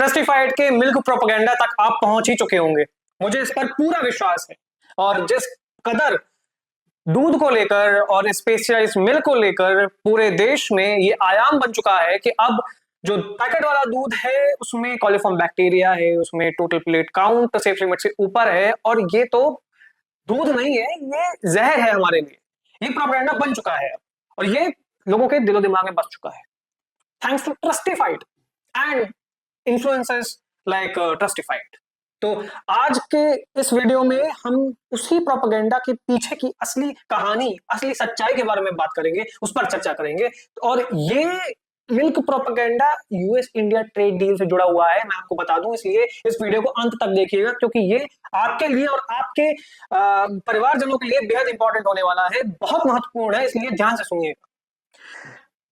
ट्रस्टिफाइड के milk propaganda तक आप पहुंच ही चुके होंगे, मुझे इस पर पूरा विश्वास है। और जिस कदर दूध को लेकर और स्पेशलाइज्ड मिल्क को लेकर पूरे देश में ये आयाम बन चुका है कि अब जो पैकेट वाला दूध है उसमें कॉलिफॉर्म बैक्टीरिया है, उसमें total plate count safe limit से ऊपर है, और ये तो दूध नहीं है, ये जहर है हमारे लिए। ये प्रोपेगेंडा बन चुका है और ये लोगों के दिलो दिमाग में बस चुका है, thanks to Trustified and influencers like Trustified. तो आज के इस वीडियो में हम उसी प्रोपेगेंडा के पीछे की असली कहानी, असली सच्चाई के बारे में बात करेंगे, उस पर चर्चा करेंगे। और ये milk propaganda US India trade deal से जुड़ा हुआ है, मैं आपको बता दूं, इसलिए इस वीडियो को अंत तक देखिएगा, क्योंकि ये आपके लिए और आपके परिवारजनों के लिए बेहद इंपॉर्टेंट होने वाला है, बहुत महत्वपूर्ण है, इसलिए ध्यान से सुनिएगा।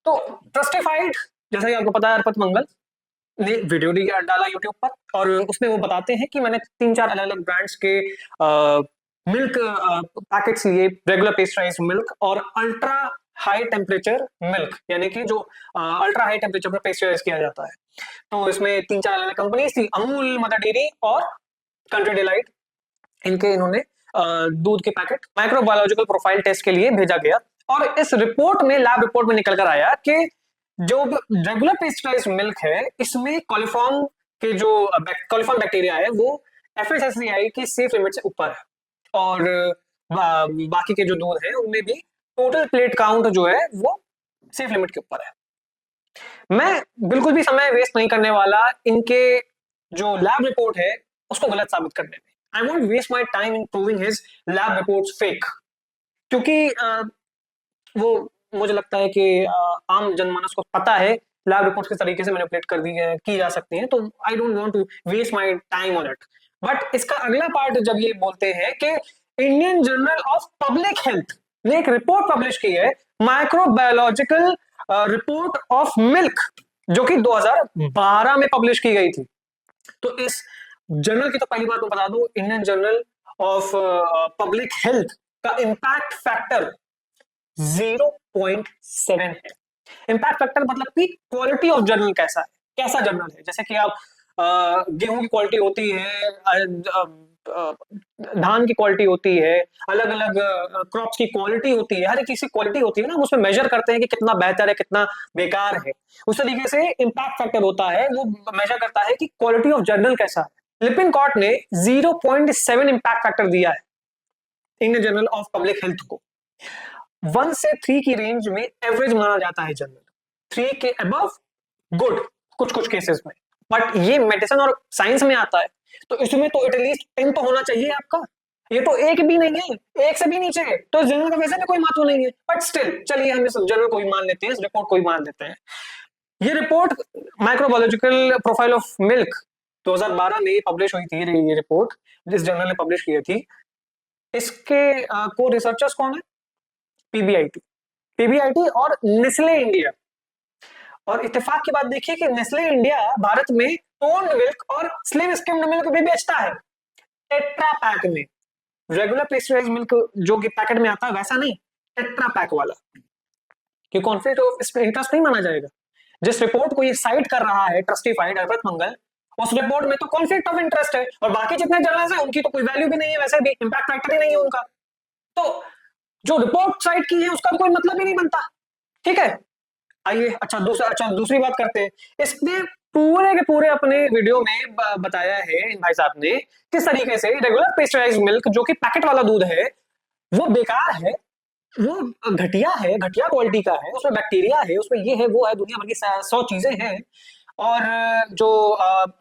तो ट्रस्टिफाइड, जैसा कि आपको पता है, अर्पित मंगल ने वीडियो डाला यूट्यूब पर और उसमें वो बताते हैं कि मैंने 3-4 अलग अलग ब्रांड्स के मिल्क पैकेट्स लिए, रेगुलर पेस्चराइज मिल्क और अल्ट्रा हाई टेम्परेचर मिल्क, यानी कि जो अल्ट्रा हाई टेम्परेचर पर पेस्चराइज किया जाता है। तो इसमें 3-4 अलग अलग कंपनीज थी, अमूल, मदर डेयरी और कंट्री डिलाइट। इन्होंने दूध के पैकेट माइक्रोबायोलॉजिकल प्रोफाइल टेस्ट के लिए भेजा गया और इस रिपोर्ट में, लैब रिपोर्ट में निकल कर आया कि जो रेगुलर पेस्चराइज्ड मिल्क है इसमें कॉलिफॉर्म के जो कॉलिफॉर्म बैक्टीरिया है वो एफएसएसएआई की सेफ लिमिट से ऊपर है, और बाकी के जो दूध है उनमें भी टोटल प्लेट काउंट जो है वो सेफ लिमिट के ऊपर है। मैं बिल्कुल भी समय वेस्ट नहीं करने वाला इनके जो लैब रिपोर्ट है उसको गलत साबित करने में। I won't waste my time in proving his lab reports fake, क्योंकि वो मुझे लगता है कि आम जनमानस को पता है लैब रिपोर्ट्स किस तरीके से मैनिपुलेट कर दी की जा सकती हैं, तो I don't want to waste my time on it. But इसका अगला पार्ट जब ये बोलते हैं कि Indian journal of public health ने एक रिपोर्ट पब्लिश की है, माइक्रोबायोलॉजिकल रिपोर्ट ऑफ मिल्क, जो कि 2012 में पब्लिश की गई थी। तो इस जर्नल की तो पहली बात मैं बता दूं, Indian journal of public health का इम्पैक्ट फैक्टर 0.7 है। इम्पैक्ट फैक्टर मतलब कि क्वालिटी ऑफ जर्नल कैसा है, कैसा जर्नल है। जैसे कि आप गेहूं की क्वालिटी होती है, धान की क्वालिटी होती है, अलग अलग क्रॉप्स की क्वालिटी होती है, हर एक चीज की क्वालिटी होती है ना, हम उसमें मेजर करते हैं कि कितना बेहतर है, कितना बेकार है। उस तरीके से इम्पैक्ट फैक्टर होता है, वो मेजर करता है कि क्वालिटी ऑफ जर्नल कैसा है। लिपिनकॉर्ट ने 0.7 इम्पैक्ट फैक्टर दिया है Indian journal of public health को। 1 से 3 की रेंज में एवरेज माना जाता है जर्नल, 3 के अबव गुड कुछ कुछ केसेस में, बट ये मेडिसिन और साइंस में आता है तो इसमें तो एटलीस्ट 10 तो होना चाहिए आपका। ये तो एक भी नहीं है, एक से भी नीचे है, तो जर्नल का वैसे भी कोई महत्व नहीं है। बट स्टिल चलिए हम इस जर्नल को भी मान लेते हैं, इस रिपोर्ट को भी मान लेते हैं। ये report microbiological profile of milk 2012 में पब्लिश हुई थी, ये रिपोर्ट जिस जर्नल ने पब्लिश की थी। इसके को रिसर्चर्स कौन है? पीबीआईटी और नेस्ले इंडिया। और इत्तेफाक की बात देखिए कि नेस्ले इंडिया भारत में टोन्ड मिल्क और स्लिम स्किम्ड मिल्क भी बेचता है टेट्रा पैक में। रेगुलर पेस्चराइज्ड मिल्क जो कि पैकेट में आता है वैसा नहीं, टेट्रा पैक वाला, कि कॉन्फ्लिक्ट ऑफ इंटरेस्ट नहीं माना जाएगा। जिस रिपोर्ट को ये साइट कर रहा है ट्रस्टिफाइड अर्पित मंगल, उस रिपोर्ट में तो कॉन्फ्लिक्ट ऑफ इंटरेस्ट है, और बाकी जितने जर्नल्स हैं उनकी तो कोई वैल्यू भी नहीं है, वैसे भी इंपैक्ट फैक्टर ही नहीं है उनका। तो जो रिपोर्ट साइट की है उसका कोई मतलब ही नहीं बनता, ठीक है। आइए दूसरी बात करते हैं। इसने पूरे के पूरे अपने वीडियो में बताया है इन भाई साहब ने किस तरीके से रेगुलर पेस्चराइज्ड मिल्क जो कि पैकेट वाला दूध है वो बेकार है, वो घटिया है, घटिया क्वालिटी का है, उसमें बैक्टीरिया है, उसमें ये है वो है, दुनिया भर की 100 चीजें हैं। और जो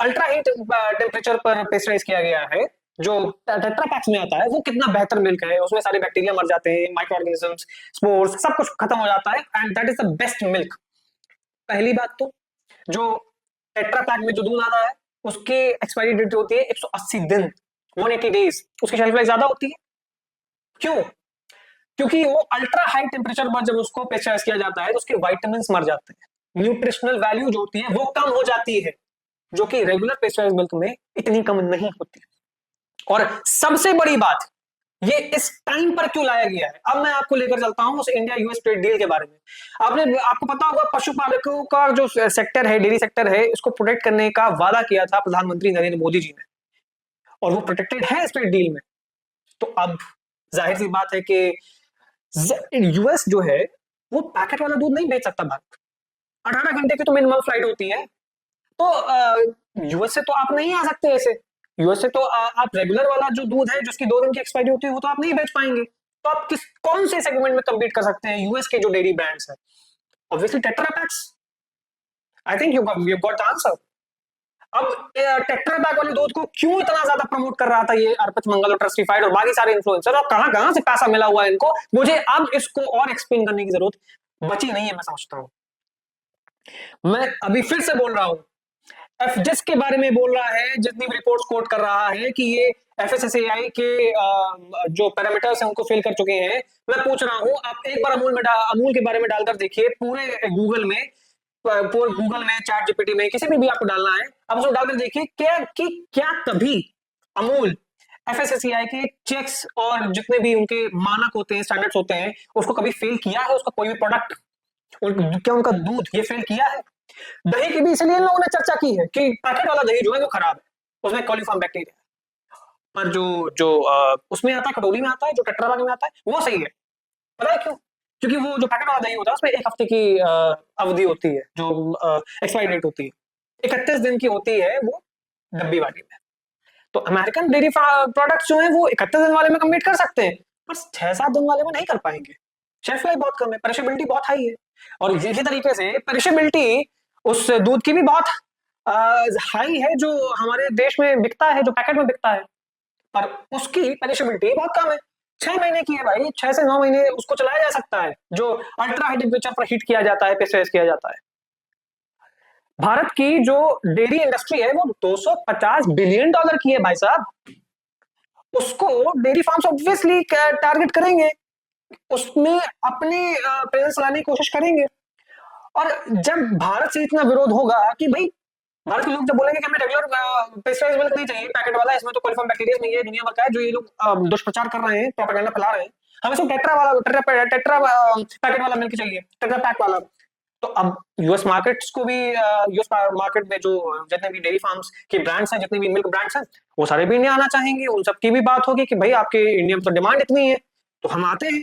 अल्ट्रा हाई टेम्परेचर पर पेस्चराइज किया गया है जो टेट्रा पैक्स में आता है वो कितना बेहतर मिल्क है, उसमें सारे बैक्टीरिया मर जाते हैं, माइक्रो ऑर्गेनिजम्स, स्पोर्स, सब कुछ खत्म हो जाता है, and that is the best milk. पहली बात तो जो टेट्रा पैक में जो दूध आता है उसकी एक्सपायरी डेट होती है 180 दिन, 180 डेज, उसकी शेल्फ लाइफ ज्यादा होती है। क्यों? क्योंकि वो अल्ट्रा हाई टेम्परेचर पर जब उसको पेस्चराइज किया जाता है तो उसके विटामिन मर जाते हैं, न्यूट्रिशनल वैल्यू जो होती है वो कम हो जाती है, जो कि रेगुलर पेस्चराइज मिल्क में इतनी कम नहीं होती। और सबसे बड़ी बात, ये इस टाइम पर क्यों लाया गया है? अब मैं आपको लेकर चलता हूं उस इंडिया यूएस ट्रेड डील के बारे में। आपको पता होगा पशुपालकों का जो सेक्टर है, डेयरी सेक्टर है, इसको प्रोटेक्ट करने का वादा किया था प्रधानमंत्री नरेंद्र मोदी जी ने, और वो प्रोटेक्टेड है इस ट्रेड डील में। तो अब जाहिर सी बात है कि यूएस जो है वो पैकेट वाला दूध नहीं बेच सकता भारत। 18 घंटे की तो मिनिमम फ्लाइट होती है, तो यूएस से तो आप नहीं आ सकते ऐसे। यूएस से तो आप रेगुलर वाला जो दूध है जिसकी 2 दिन की एक्सपायरी होती है वो तो आप नहीं बेच पाएंगे। तो आप कौन से सेगमेंट में कम्पीट कर सकते हैं यूएस के जो डेयरी ब्रांड्स है? Obviously tetra PACS. I think you got the answer. अब टेट्रा पैक वाले दूध को क्यों इतना ज्यादा प्रमोट कर रहा था ये अर्पित मंगल और ट्रस्टिफाइड और बाकी सारे इन्फ्लुएंसर, और कहां कहां से पैसा मिला हुआ है इनको, मुझे अब इसको और एक्सप्लेन करने की जरूरत बची नहीं है, मैं समझता हूं। मैं अभी फिर से बोल रहा हूं, जिस के बारे में बोल रहा है, जितनी भी रिपोर्ट्स कोट कर रहा है कि ये एफएसएसएआई के जो पैरामीटर्स हैं उनको फेल कर चुके हैं, मैं पूछ रहा हूं आप एक बार अमूल के बारे में डालकर देखिए पूरे गूगल में चैट जीपीटी में किसी में भी आपको डालना है, आप उसको डालकर देखिए क्या कभी अमूल एफएसएसएआई के चेक्स और जितने भी उनके मानक होते हैं, स्टैंडर्ड्स होते हैं, उसको कभी फेल किया है? उसका कोई भी प्रोडक्ट, क्या उनका दूध ये फेल किया है? दही की भी इसलिए इन लोगों ने चर्चा की है कि पैकेट वाला दही जो है वो खराब है, उसमें कॉलीफॉर्म बैक्टीरिया, पर जो जो उसमें आता है, कटोरी में आता है, जो टेट्रा पैक में आता है, वो सही है। पता है क्यों? क्योंकि वो जो पैकेट वाला दही होता है उसमें 1 हफ्ते की अवधि होती है, जो एक्सपायरी डेट होती है 31 दिन की होती है वो डब्बी वाली में। तो अमेरिकन डेयरी प्रोडक्ट्स जो है वो 31 दिन वाले में कम्पीट कर सकते हैं, पर 6-7 दिन वाले में नहीं कर पाएंगे। शेल्फ लाइफ बहुत कम है, पेरिशेबिलिटी बहुत हाई है, और इसी तरीके से पेरिशेबिलिटी उस दूध की भी बहुत हाई है जो हमारे देश में बिकता है, जो पैकेट में बिकता है, पर उसकी पेरिशेबिलिटी बहुत कम है। 6 महीने की है भाई, 6 से 9 महीने उसको चलाया जा सकता है, जो अल्ट्रा हाई टेम्परेचर पर हीट किया जाता है, पेस्चराइज किया जाता है। भारत की जो डेयरी इंडस्ट्री है वो 250 बिलियन डॉलर की है भाई साहब, उसको डेयरी फार्म्स ऑब्वियसली टारगेट करेंगे, उसमें अपने प्रेजेंस लाने की कोशिश करेंगे। और जब भारत से इतना विरोध होगा कि भाई भारत के लोग जब बोलेंगे कि हमें रेगुलर पेस्चराइज्ड मिल्क नहीं चाहिए, पैकेट वाला, इसमें तो कॉलीफॉर्म बैक्टीरिया नहीं है, दुनिया भर का है, जो ये लोग दुष्प्रचार कर रहे हैं, प्रोपेगेंडा फैला रहे हैं, हमें सिर्फ टेट्रा पैकेट वाला मिल्क चाहिए, टेट्रा पैक वाला। तो अब यूएस मार्केट्स को भी, यूएस मार्केट में जो जितने भी डेयरी फार्म्स के ब्रांड्स हैं, जितने भी मिल्क ब्रांड्स हैं, वो सारे भी इंडिया आना चाहेंगे, उन सबकी भी बात होगी कि भाई आपके इंडिया में तो डिमांड इतनी है, तो हम आते हैं।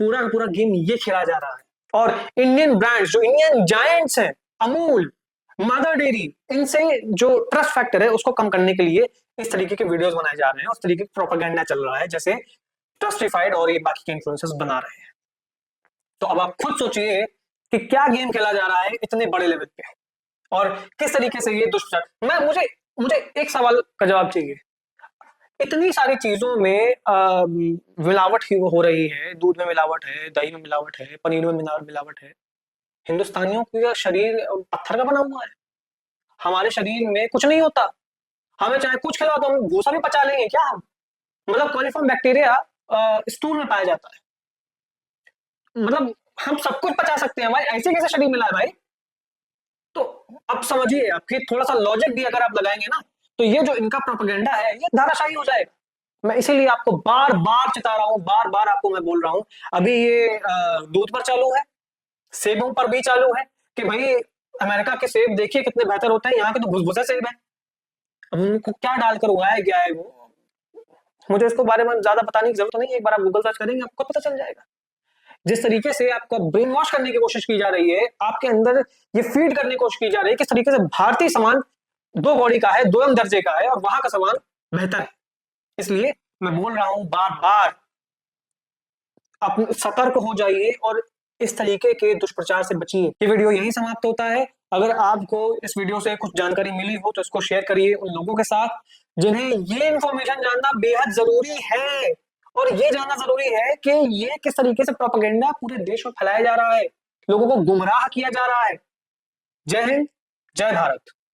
पूरा का पूरा गेम ये खेला जा रहा है, और इंडियन ब्रांड्स जो इंडियन जायंट्स हैं, अमूल, मदर डेयरी, इनसे जो ट्रस्ट फैक्टर है उसको कम करने के लिए इस तरीके के वीडियोस बनाए जा रहे हैं, उस तरीके का प्रोपेगेंडा चल रहा है, जैसे ट्रस्टिफाइड और ये बाकी के इन्फ्लुएंसर्स बना रहे हैं। तो अब आप खुद सोचिए कि क्या गेम खेला जा रहा है इतने बड़े लेवल पे, और किस तरीके से ये दुष्प्रचार। मैं मुझे एक सवाल का जवाब चाहिए, इतनी सारी चीजों में मिलावट ही हो रही है, दूध में मिलावट है, दही में मिलावट है, पनीर में मिलावट है, हिंदुस्तानियों का शरीर पत्थर का बना हुआ है, हमारे शरीर में कुछ नहीं होता, हमें चाहे कुछ खिलाओ तो हम भूसा भी पचा लेंगे क्या हम? मतलब कॉलीफॉर्म बैक्टीरिया स्टूल में पाया जाता है, मतलब हम सब कुछ पचा सकते हैं भाई, ऐसे कैसे शरीर मिला है भाई? तो अब समझिए, आपके थोड़ा सा लॉजिक भी अगर आप लगाएंगे ना, तो ये जो इनका प्रोपेगेंडा है ये धाराशाही हो जाएगा। मैं इसीलिए आपको बार बार चिता रहा हूं, बार बार आपको मैं बोल रहा हूं, अभी ये दूध पर चालू है, सेबों पर भी चालू है कि भाई अमेरिका के सेब देखिए कितने बेहतर होते हैं, यहाँ के तो भुसभुसे सेब है। अब उनको क्या डालकर उगाया गया है वो, मुझे इसको बारे में ज्यादा बताने की जरूरत नहीं है, एक बार आप गूगल सर्च करेंगे आपको पता चल जाएगा। जिस तरीके से आपको ब्रेन वॉश करने की कोशिश की जा रही है, आपके अंदर ये फीड करने की कोशिश की जा रही है, किस तरीके से भारतीय सामान 2 कौड़ी का है, 2 दर्जे का है, और वहां का सामान बेहतर है। इसलिए मैं बोल रहा हूं बार बार, आप सतर्क हो जाइए और इस तरीके के दुष्प्रचार से बचिए। ये वीडियो यहीं समाप्त होता है। अगर आपको इस वीडियो से कुछ जानकारी मिली हो तो इसको शेयर करिए उन लोगों के साथ जिन्हें ये इंफॉर्मेशन जानना बेहद जरूरी है, और ये जानना जरूरी है कि ये किस तरीके से प्रोपेगेंडा पूरे देश में फैलाया जा रहा है, लोगों को गुमराह किया जा रहा है। जय हिंद, जय भारत।